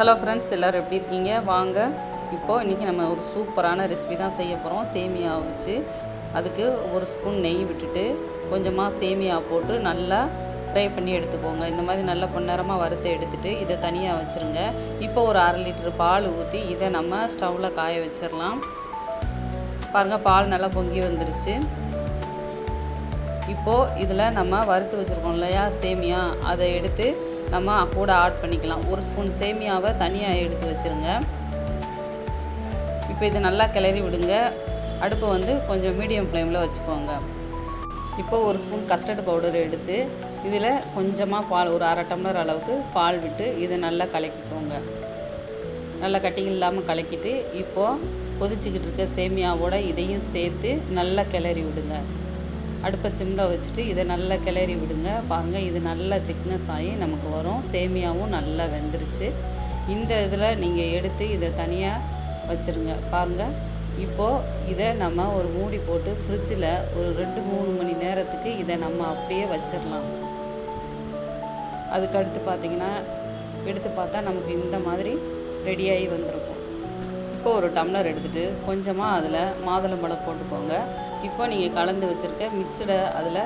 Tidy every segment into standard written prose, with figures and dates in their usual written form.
Hello friends, எல்லோரும் எப்படி இருக்கீங்க? வாங்க இன்றைக்கி நம்ம ஒரு சூப்பரான ரெசிபி தான் செய்ய போகிறோம். சேமியா வச்சு அதுக்கு ஒரு ஸ்பூன் நெய் விட்டுட்டு கொஞ்சமாக சேமியா போட்டு நல்லா ஃப்ரை பண்ணி எடுத்துக்கோங்க. இந்த மாதிரி நல்லா பொன்னிறமாக வறுத்து எடுத்துகிட்டு இதை தனியாக வச்சுருங்க. இப்போ ஒரு 1/2 லிட்டர் பால் ஊற்றி இதை நம்ம ஸ்டவ்வில் காய வச்சிடலாம். பாருங்கள், பால் நல்லா பொங்கி வந்துருச்சு. இப்போது இதில் நம்ம வறுத்து வச்சுருக்கோம் இல்லையா சேமியா, அதை எடுத்து நம்ம கூட ஆட் பண்ணிக்கலாம். ஒரு ஸ்பூன் சேமியாவை தனியாக எடுத்து வச்சுருங்க. இப்போ இதை நல்லா கிளறி விடுங்க. அடுப்பை கொஞ்சம் மீடியம் ஃப்ளேமில் வச்சுக்கோங்க. இப்போது ஒரு ஸ்பூன் கஸ்டர்ட் பவுடர் எடுத்து இதில் கொஞ்சமாக பால், ஒரு 1/2 டம்ளர் அளவுக்கு பால் விட்டு இதை நல்லா கலக்கிக்கோங்க. நல்லா கட்டிங் இல்லாமல் கலக்கிட்டு இப்போது கொதிச்சிக்கிட்டு இருக்க சேமியாவோட இதையும் சேர்த்து நல்லா கிளறி விடுங்க. அடுப்பை சிம்மில் வச்சுட்டு இதை நல்லா கிளறி விடுங்க. பாருங்கள், இது நல்லா திக்னஸ் ஆகி நமக்கு வரும். சேமியாவும் நல்லா வெந்துருச்சு. இந்த இதில் நீங்கள் எடுத்து இதை தனியாக வச்சுருங்க. பாருங்கள், இப்போது இதை நம்ம ஒரு மூடி போட்டு ஃப்ரிட்ஜில் ஒரு 2-3 மணி நேரத்துக்கு இதை நம்ம அப்படியே வச்சிடலாம். அதுக்கடுத்து பார்த்திங்கன்னா எடுத்து பார்த்தா நமக்கு இந்த மாதிரி ரெடியாகி வந்திருக்கும். இப்போ ஒரு டம்ளர் எடுத்துகிட்டு கொஞ்சமாக அதில் மாதுளம்பழம் போட்டுக்கோங்க. இப்போ நீங்கள் கலந்து வச்சுருக்க மிக்சடை அதில்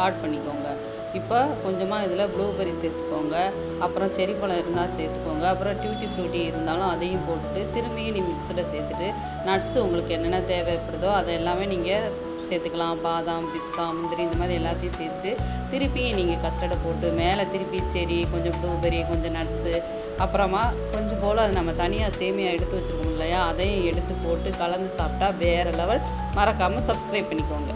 ஆட் பண்ணிக்கோங்க. இப்போ கொஞ்சமாக இதில் ப்ளூபெர்ரி சேர்த்துக்கோங்க. அப்புறம் செரி பழம் இருந்தால் சேர்த்துக்கோங்க. அப்புறம் டியூட்டி ஃப்ரூட்டி இருந்தாலும் அதையும் போட்டுட்டு திரும்பியும் நீ மிக்சடை சேர்த்துட்டு நட்ஸு உங்களுக்கு என்னென்ன தேவைப்படுதோ அதை எல்லாமே நீங்கள் சேர்த்துக்கலாம். பாதாம், பிஸ்தா, முந்திரி இந்த மாதிரி எல்லாத்தையும் சேர்த்துட்டு திருப்பியும் நீங்கள் கஸ்டர்டை போட்டு மேலே திருப்பி செரி, கொஞ்சம் ப்ளூபெர்ரி, கொஞ்சம் நட்ஸு, அப்புறமா கொஞ்சம் போல் அது நம்ம தனியாக சேமியா எடுத்து வச்சுருக்கோம் இல்லையா, அதையும் எடுத்து போட்டு கலந்து சாப்பிட்டா வேறு லெவல். மறக்காமல் சப்ஸ்கிரைப் பண்ணிக்கோங்க.